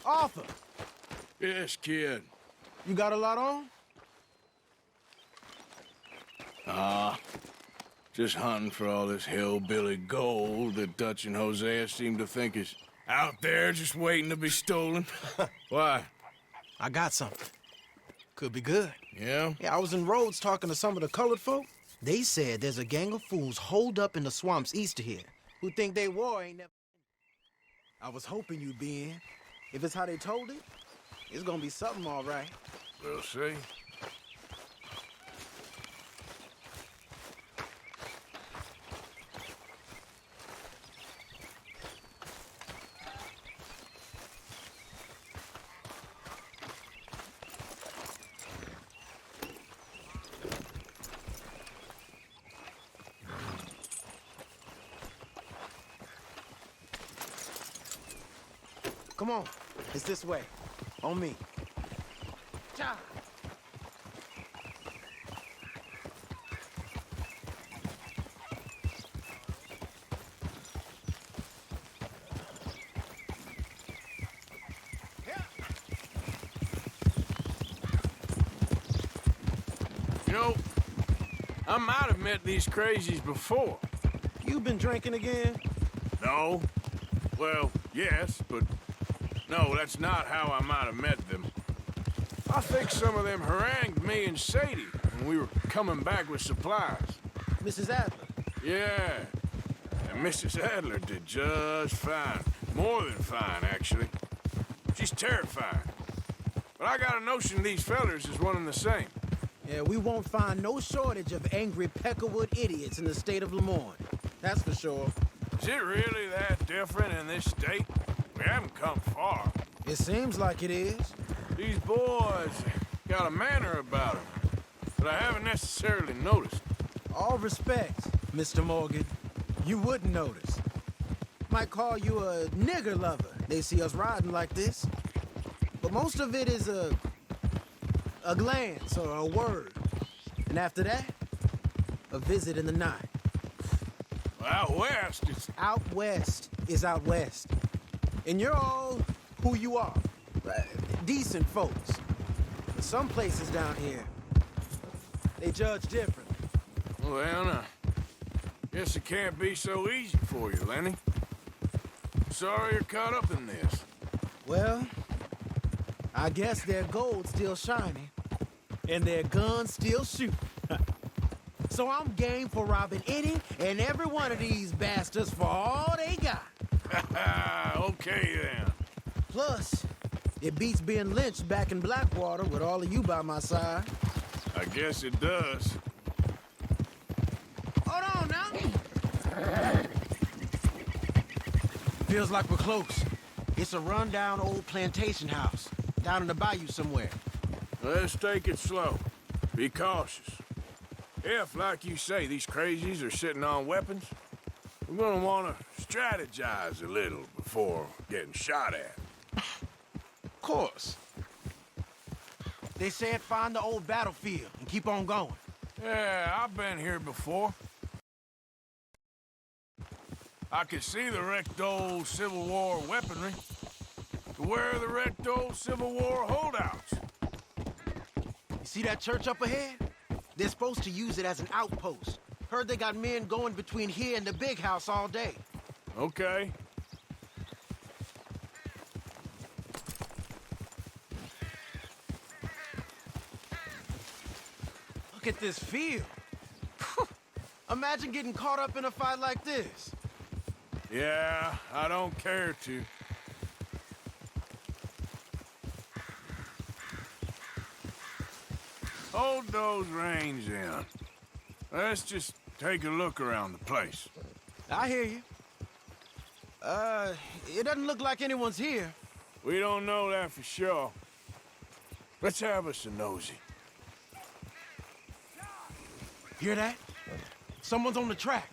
Arthur, Yes, kid. you got a lot on? Just hunting for all this hillbilly gold that Dutch and Hosea seem to think is out there just waiting to be stolen. Why? I got something. Could be good. Yeah? Yeah, I was in Rhodes talking to some of the colored folk. They said there's a gang of fools holed up in the swamps east of here who think they war ain't never... I was hoping you'd be in. If it's how they told it, it's gonna be something all right. We'll see. Come on, it's this way. On me. Cha! You know, I might have met these crazies before. You been drinking again? No? Well, yes, but no, that's not how I might have met them. I think some of them harangued me and Sadie when we were coming back with supplies. Mrs. Adler. Yeah, and Mrs. Adler did just fine. More than fine, actually. She's terrifying. But I got a notion these fellers is one and the same. Yeah, we won't find no shortage of angry peckerwood idiots in the state of Lemoyne. That's for sure. Is it really that different in this state? We haven't come far. It seems like it is. These boys got a manner about them, but I haven't necessarily noticed. All respect, Mr. Morgan. You wouldn't notice. Might call you a nigger lover. They see us riding like this. But most of it is a glance or a word. And after that, a visit in the night. Well, out west, it's... Out west is out west. And you're all who you are. Decent folks. But some places down here, they judge different. Well, guess it can't be so easy for you, Lenny. Sorry you're caught up in this. Well, I guess their gold's still shining, and their guns still shoot. So I'm game for robbing any and every one of these bastards for all they got. Okay, then. Plus, it beats being lynched back in Blackwater with all of you by my side. I guess it does. Hold on now. Feels like we're close. It's a rundown old plantation house, down in the bayou somewhere. Let's take it slow. Be cautious. If, like you say, these crazies are sitting on weapons, we're gonna want to strategize a little before getting shot at. Of course. They said find the old battlefield and keep on going. Yeah, I've been here before. I could see the wrecked old Civil War weaponry. Where are the wrecked old Civil War holdouts? You see that church up ahead? They're supposed to use it as an outpost. Heard they got men going between here and the big house all day. Okay. Look at this field. Imagine getting caught up in a fight like this. Yeah, I don't care to. Hold those reins in. Let's just take a look around the place. I hear you. It doesn't look like anyone's here. We don't know that for sure. Let's have us a nosy. Hear that? Someone's on the track.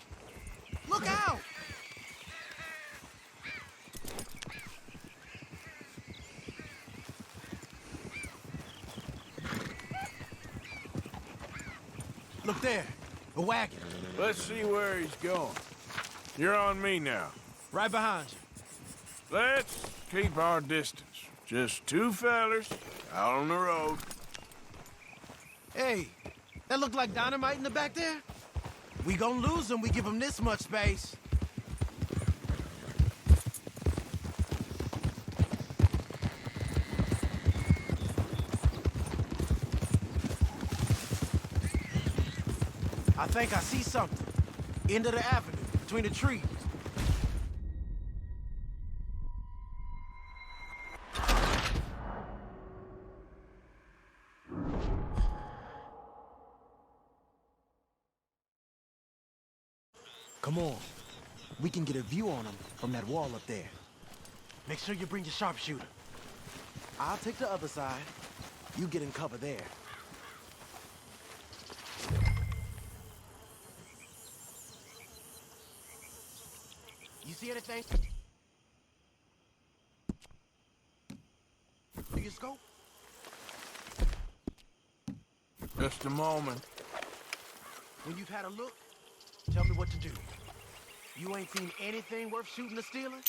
Look out! Look there, a wagon. Let's see where he's going. You're on me now. Right behind you. Let's keep our distance. Just two fellers out on the road. Hey, that look like dynamite in the back there? We gonna lose them, we give them this much space. I think I see something. End of the avenue, between the trees. Come on. We can get a view on them from that wall up there. Make sure you bring your sharpshooter. I'll take the other side. You get in cover there. You see anything? Do you scope? Just a moment. When you've had a look, tell me what to do. You ain't seen anything worth shooting or stealing?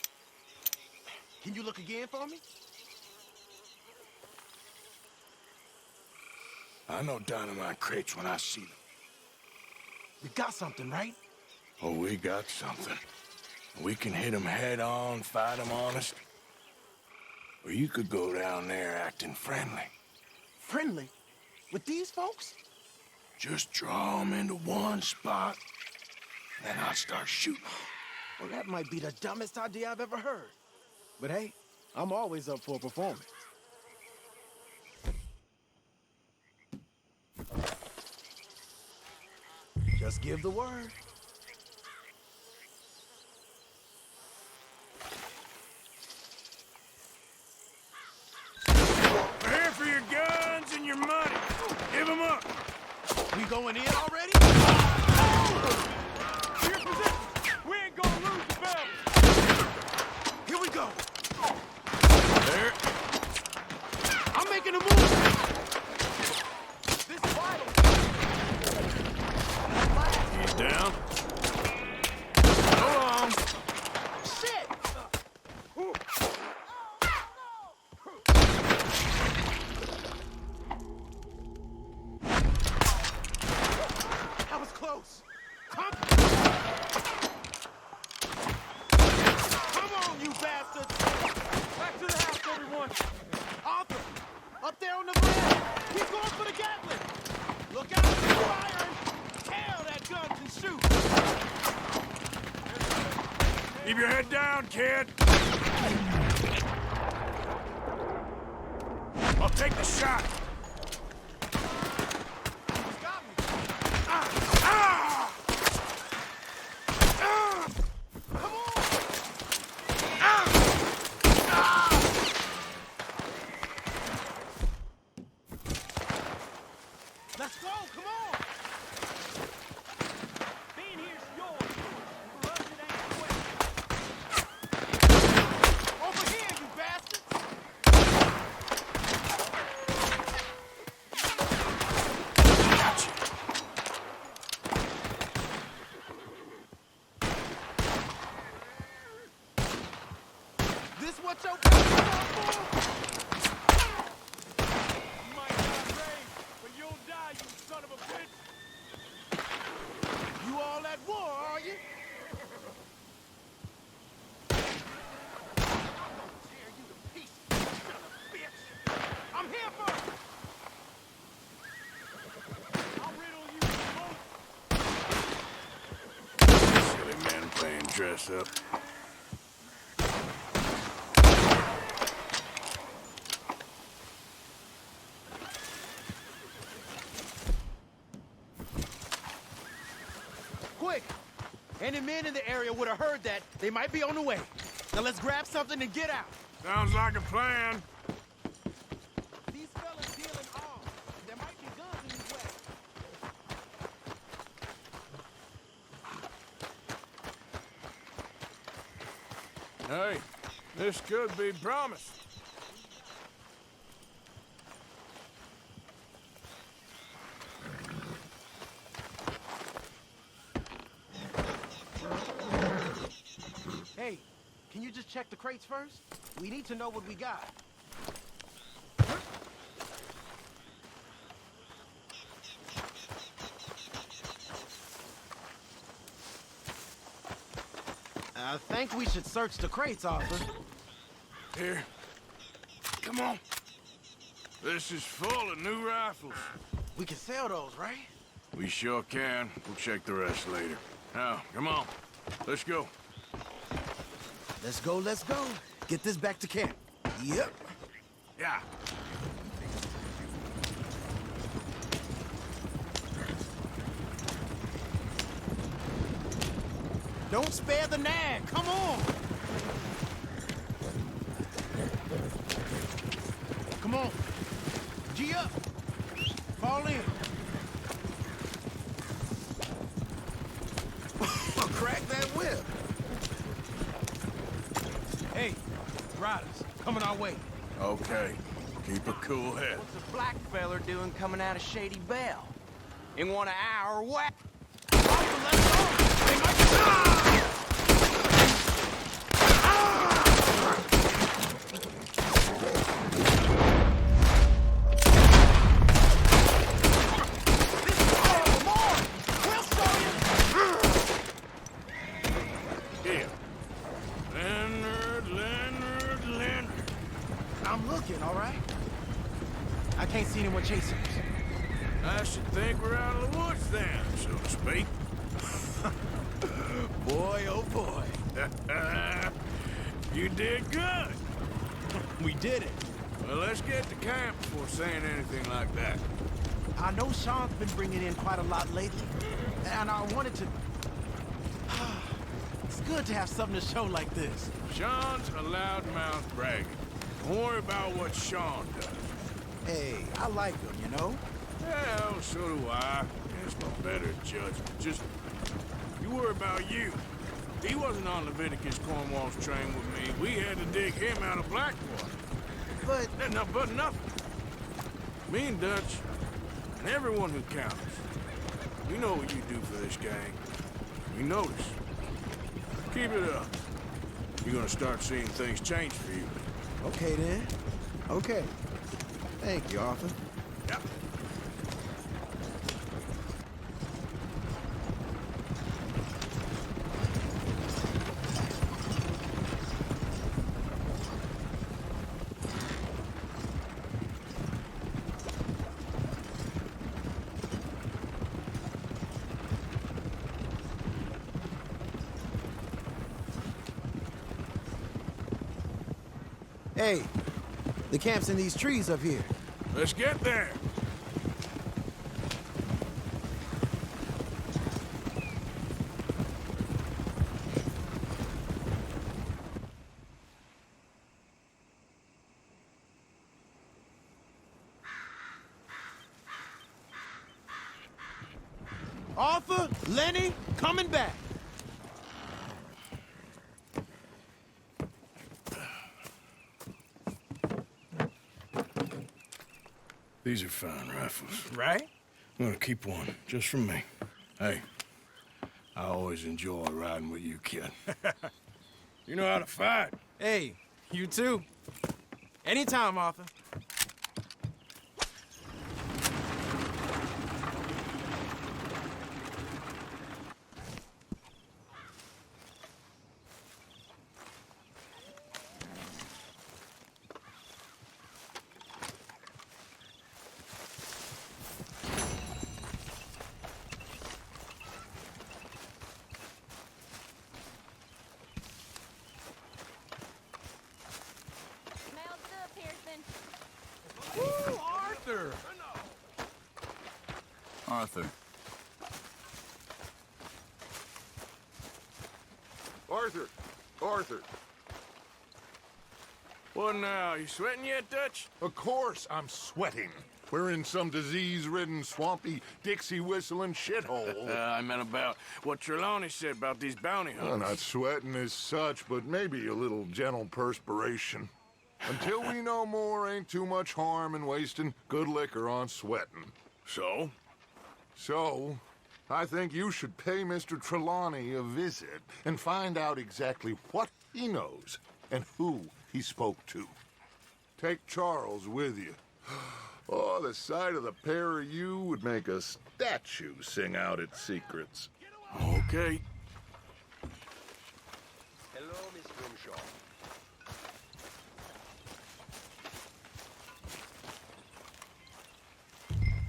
Can you look again for me? I know dynamite crates when I see them. We got something, right? Oh, we got something. We can hit them head on, fight them honest. Or you could go down there acting friendly. Friendly? With these folks? Just draw them into one spot, then I'll start shooting. Well, that might be the dumbest idea I've ever heard. But hey, I'm always up for a performance. Just give the word. We're here for your guns and your money. Give them up. We going in already? Your position. We ain't gonna lose the battle. Here we go. There. I'm making a move. This is vital. He's down. Go on. Shit! That was close. Come on, you bastards! Back to the house, everyone! Arthur! Up there on the ground! Keep going for the Gatling! Look out for the fire! Hell, that gun can shoot! Keep your head down, kid. I'll take the shot. He's got me! Come on! Let's go! Come on! Being here's yours. For us, it ain't quick. Over here, you bastards! Gotcha. This what your country's for? You might not rage, but you'll die, you son of a bitch. You all at war, are you? I'm gonna tear you to pieces, you son of a bitch! I'm here for it! I'll riddle you both. Silly men playing dress up. Quick! Any men in the area would have heard that. They might be on the way. Now let's grab something and get out. Sounds like a plan. These fellas deal in arms. There might be guns in his way. Hey, this could be promised. Hey, can you just check the crates first? We need to know what we got. I think we should search the crates, Arthur. Here. Come on. This is full of new rifles. We can sell those, right? We sure can. We'll check the rest later. Now, come on. Let's go. Let's go, let's go. Get this back to camp. Yep. Yeah. Don't spare the nag. Come on. Come on. G up. Fall in. Crack that whip. Hey, riders, coming our way. Okay. Keep a cool head. What's a black feller doing coming out of Shady Bell? In one of our whack. I'm looking, all right? I can't see anyone chasing us. I should think we're out of the woods then, so to speak. Boy, oh boy. You did good. We did it. Well, let's get to camp before saying anything like that. I know Sean's been bringing in quite a lot lately, and I wanted to... It's good to have something to show like this. Sean's a loudmouth bragging. Don't worry about what Sean does. Hey, I like him, you know? Well, so do I. It's my better judgment. Just, you worry about you. He wasn't on Leviticus Cornwall's train with me. We had to dig him out of Blackwater. But... But nothing. Me and Dutch, and everyone who counts, we know what you do for this gang. We notice. Keep it up. You're gonna start seeing things change for you. Okay, then. Okay. Thank you, Arthur. Yep. Hey, the camp's in these trees up here. Let's get there. Arthur, Lenny, coming back. These are fine rifles. Right? I'm gonna keep one, just for me. Hey, I always enjoy riding with you, kid. You know how to fight. Hey, you too. Anytime, Arthur. Woo, Arthur! Arthur. Arthur! Arthur! What now? You sweating yet, Dutch? Of course I'm sweating. We're in some disease-ridden, swampy, Dixie-whistling shithole. I meant about what Trelawney said about these bounty Well, hunters. not sweating as such, but maybe a little gentle perspiration. Until we know more, ain't too much harm in wasting good liquor on sweating. So? So, I think you should pay Mr. Trelawney a visit and find out exactly what he knows and who he spoke to. Take Charles with you. Oh, the sight of the pair of you would make a statue sing out its secrets. Okay.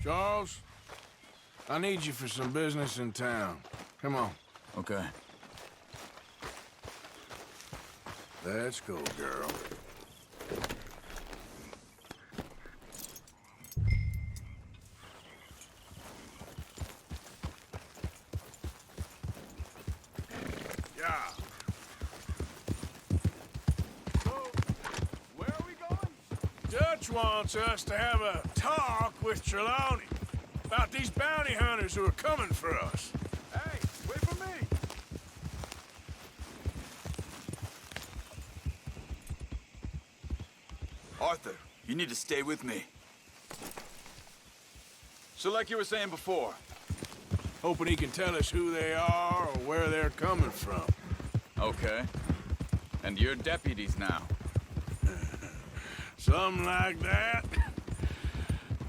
Charles, I need you for some business in town. Come on. Okay. Let's go, girl. Yeah. So, where are we going? Dutch wants us to have a talk with Trelawney about these bounty hunters who are coming for us. Hey, wait for me. Arthur, you need to stay with me. So like you were saying before. Hoping he can tell us who they are or where they're coming from. Okay. And you're deputies now. Something like that.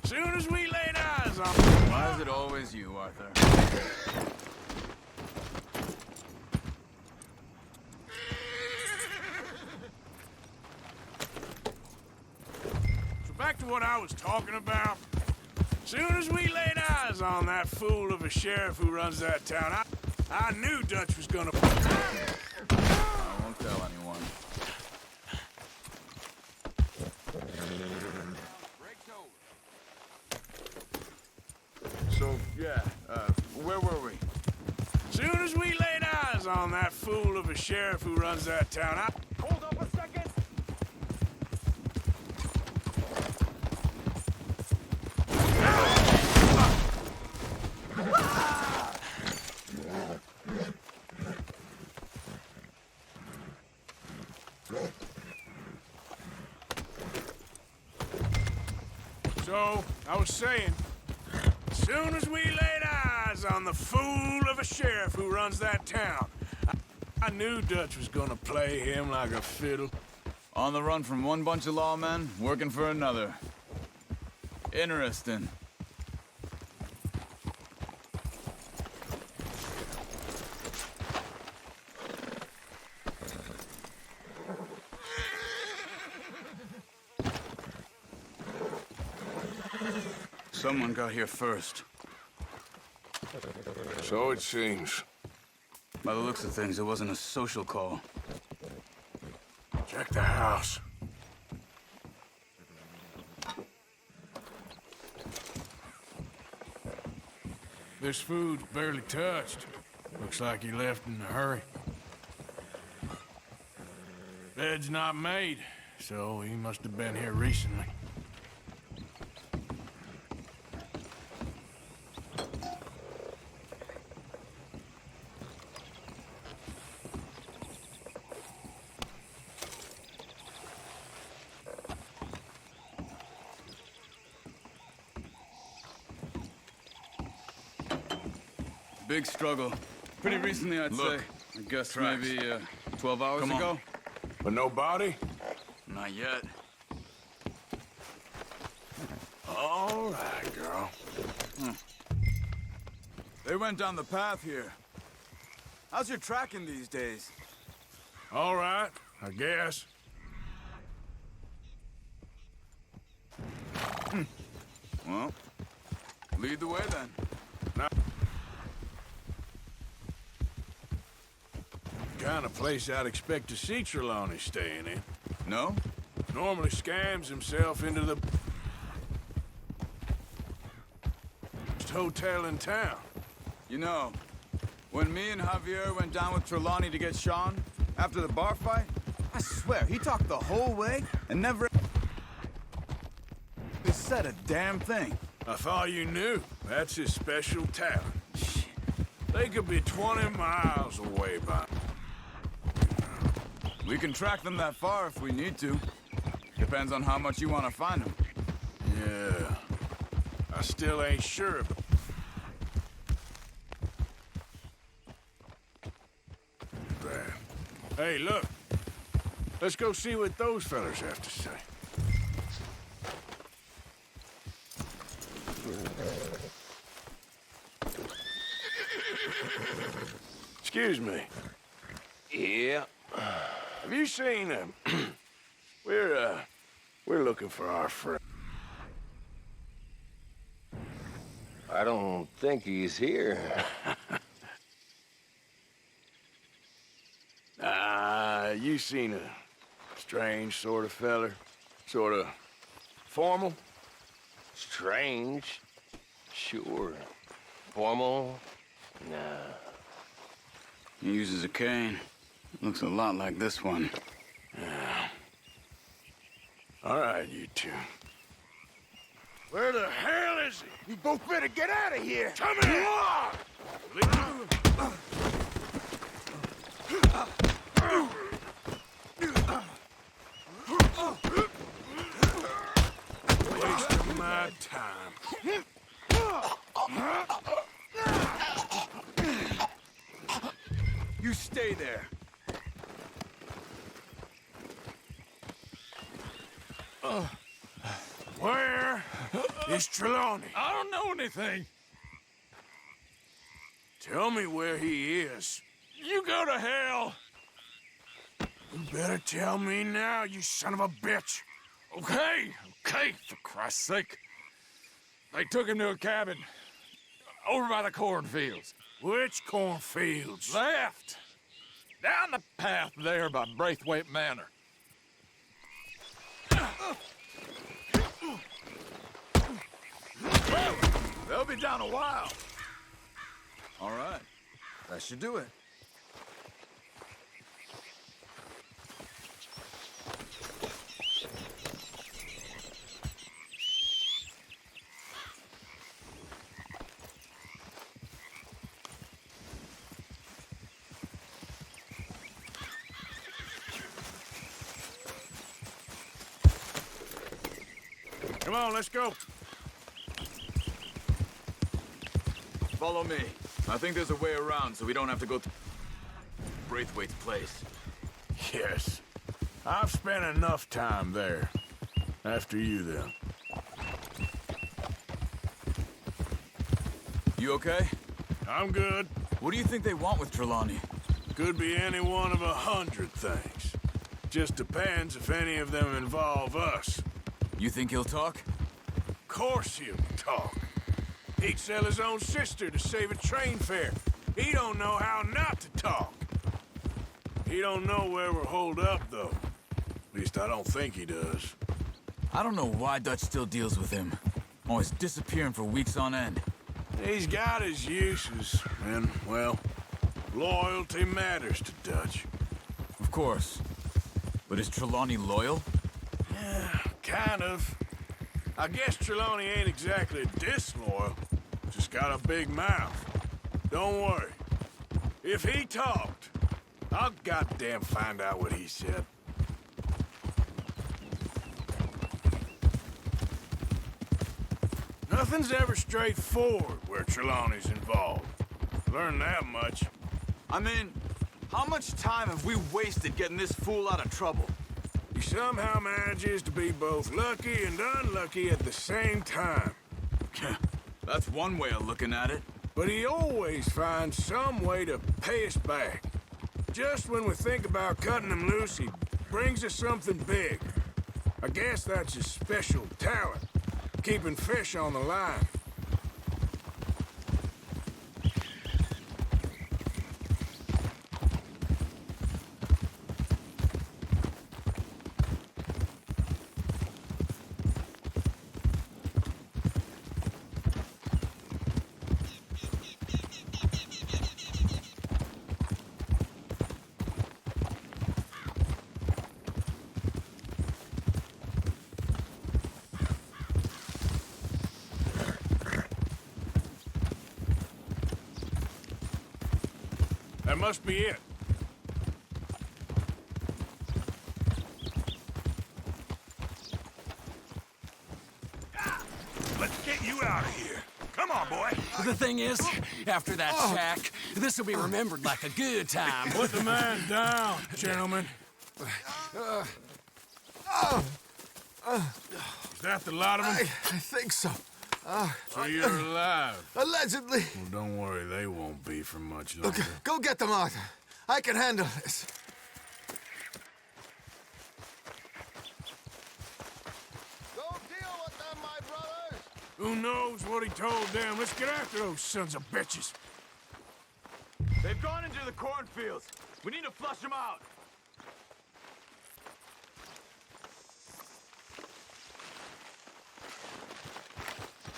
Soon as we laid eyes on Why is it always you, Arthur? So back to what I was talking about. Soon as we laid eyes on that fool of a sheriff who runs that town, I knew Dutch was gonna... I won't tell anyone. So, yeah, where were we? Soon as we laid eyes on that fool of a sheriff who runs that town, Hold up a second! So, I was saying, as soon as we laid eyes on the fool of a sheriff who runs that town, I knew Dutch was gonna play him like a fiddle. On the run from one bunch of lawmen, working for another. Interesting. Someone got here first. So it seems. By the looks of things, it wasn't a social call. Check the house. This food's barely touched. Looks like he left in a hurry. Bed's not made, so he must have been here recently. Big struggle. Pretty recently, I'd Look, say. I guess tracks. maybe 12 hours Come on. ago? But no body? Not yet. All right, girl. They went down the path here. How's your tracking these days? All right, I guess. Well, lead the way then. Kind of place I'd expect to see Trelawney staying in. No? Normally scams himself into the best hotel in town. You know, when me and Javier went down with Trelawney to get Sean, after the bar fight, I swear, he talked the whole way and never said a damn thing. I thought you knew. That's his special talent. They could be 20 miles away by... We can track them that far if we need to. Depends on how much you want to find them. Yeah. I still ain't sure. Hey, look. Let's go see what those fellas have to say. Excuse me. Yeah. Have you seen him? We're looking for our friend. I don't think he's here. You seen a strange sort of feller? Sort of formal? Strange? Sure. Formal? Nah. He uses a cane. Looks a lot like this one. Yeah. All right, you two. Where the hell is he? You both better get out of here! Come here! Wasting my time. You stay there. Where is Trelawney? I don't know anything. Tell me where he is. You go to hell. You better tell me now, you son of a bitch. Okay, for Christ's sake. They took him to a cabin over by the cornfields. Which cornfields? Left. Down the path there by Braithwaite Manor. They'll be down a while. All right. That should do it. Come on, let's go. Follow me. I think there's a way around so we don't have to go through Braithwaite's place. Yes. I've spent enough time there. After you, then. You okay? I'm good. What do you think they want with Trelawney? Could be any one of 100 things. Just depends if any of them involve us. You think he'll talk? Of course he'll talk. He'd sell his own sister to save a train fare. He don't know how not to talk. He don't know where we're holed up, though. At least I don't think he does. I don't know why Dutch still deals with him. Always disappearing for weeks on end. He's got his uses, and, well, loyalty matters to Dutch. Of course. But is Trelawney loyal? Yeah, kind of. I guess Trelawney ain't exactly disloyal. Just got a big mouth. Don't worry. If he talked, I'll goddamn find out what he said. Nothing's ever straightforward where Trelawney's involved. Learned that much. I mean, how much time have we wasted getting this fool out of trouble? He somehow manages to be both lucky and unlucky at the same time. That's one way of looking at it. But he always finds some way to pay us back. Just when we think about cutting him loose, he brings us something big. I guess that's his special talent, keeping fish on the line. That must be it. Let's get you out of here. Come on, boy. The thing is, after that shack, this will be remembered like a good time. Put the man down, gentlemen. Is that the lot of them? I think so. So you're alive. Allegedly. Well, don't worry, they won't be for much longer. Look, go get them out. I can handle this. Who knows what he told them? Let's get after those sons of bitches. They've gone into the cornfields. We need to flush them out.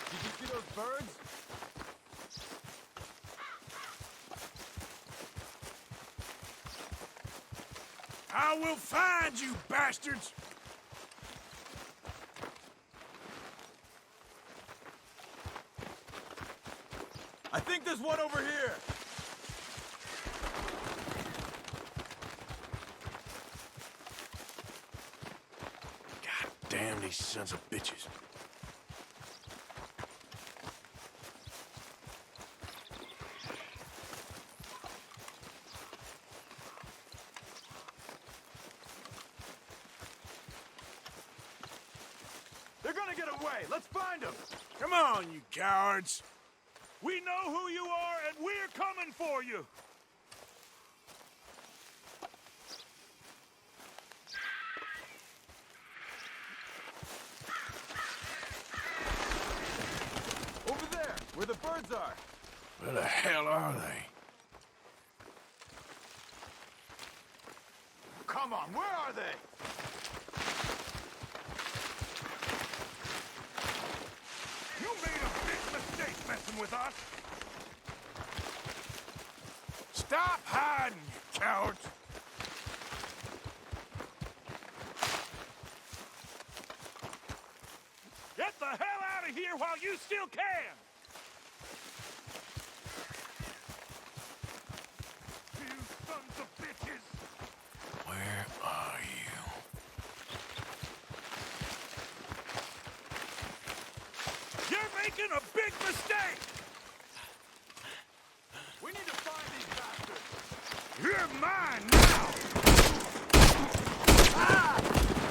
Did you see those birds? I will find you, bastards! I think there's one over here. God damn these sons of bitches. They're gonna get away. Let's find them. Come on, you cowards! We know who you are, and we're coming for you! Over there, where the birds are. Where the hell are they? Come on, where are they? You made a big mistake messing with us! Stop hiding, you cowards! Get the hell out of here while you still can! You sons of bitches! Where are you? You're making a big mistake! We need to find these bastards. You're mine now! Ah!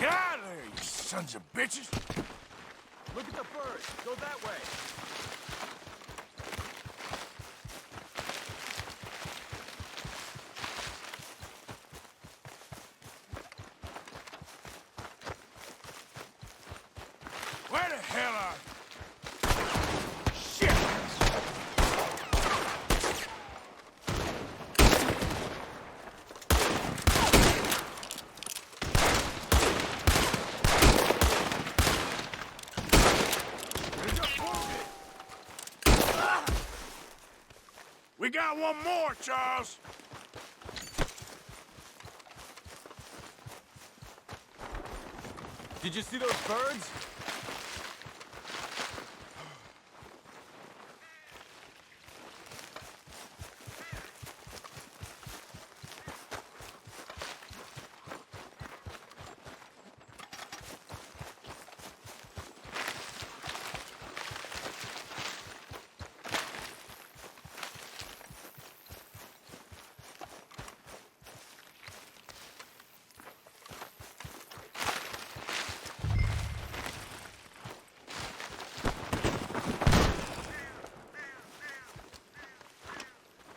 Get out of there, you sons of bitches! Look at the birds. Go that way. Where the hell are you? Shit! We got one more, Charles. Did you see those birds?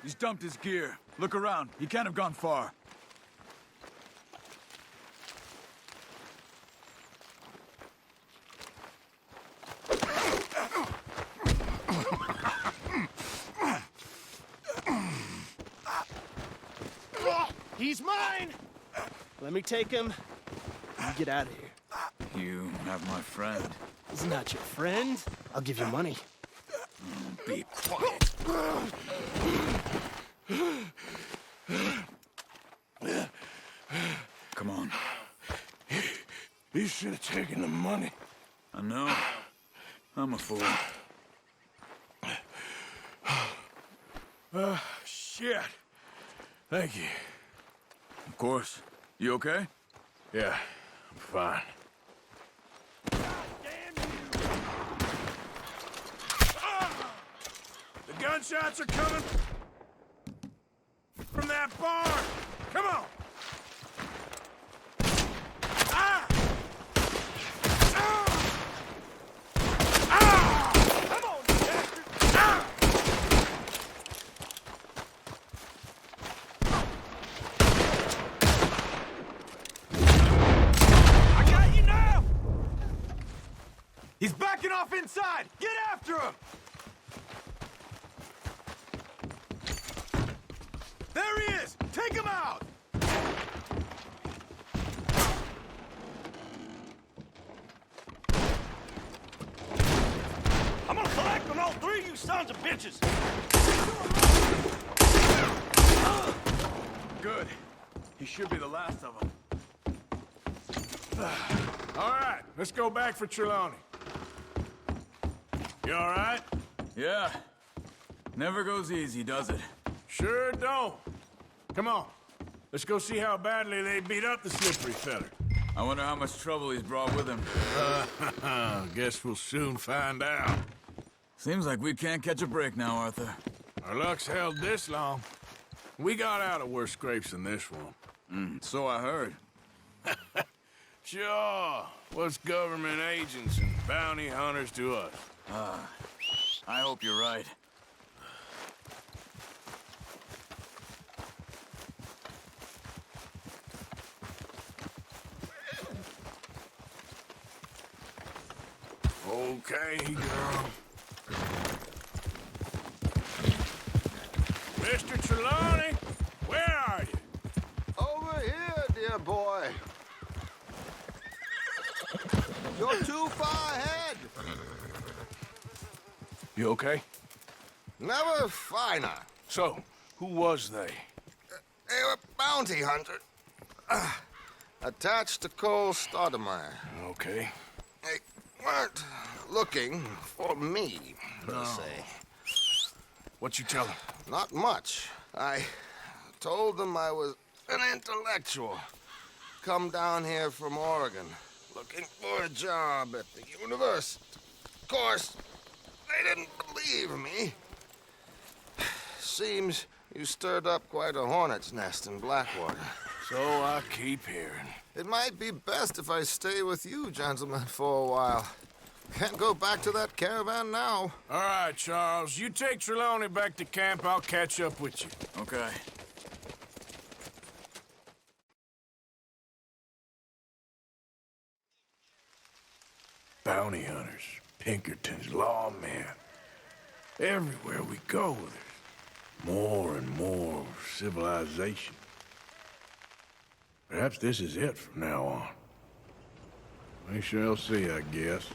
He's dumped his gear. Look around. He can't have gone far. He's mine! Let me take him. You get out of here. You have my friend. He's not your friend. I'll give you money. Be quiet. Come on. You should have taken the money. I know. I'm a fool. Shit. Thank you. Of course. You okay? Yeah, I'm fine. The gunshots are coming from that barn. Come on. Ah! Ah! Ah! Come on, bastard! Ah! He's backing off inside! Get after him! There he is! Take him out! I'm gonna collect on all three of you sons of bitches! Good. He should be the last of them. All right, let's go back for Trelawney. You all right? Yeah. Never goes easy, does it? Sure don't. Come on. Let's go see how badly they beat up the slippery feller. I wonder how much trouble he's brought with him. Guess we'll soon find out. Seems like we can't catch a break now, Arthur. Our luck's held this long. We got out of worse scrapes than this one. So I heard. Sure. What's government agents and bounty hunters to us? I hope you're right. Okay, girl. Mr. Trelawney, where are you? Over here, dear boy. You're too far ahead. You okay? Never finer. So, who was they? They were bounty hunters. Attached to Cole Stoudemire. Okay. They weren't looking for me, per se. What you tell them? Not much. I told them I was an intellectual. Come down here from Oregon, looking for a job at the university. Of course, they didn't believe me. Seems you stirred up quite a hornet's nest in Blackwater. So I keep hearing. It might be best if I stay with you, gentlemen, for a while. Can't go back to that caravan now. All right, Charles. You take Trelawney back to camp. I'll catch up with you. Okay. Bounty hunters, Pinkertons, lawmen. Everywhere we go, there's more and more civilization. Perhaps this is it from now on. We shall see, I guess.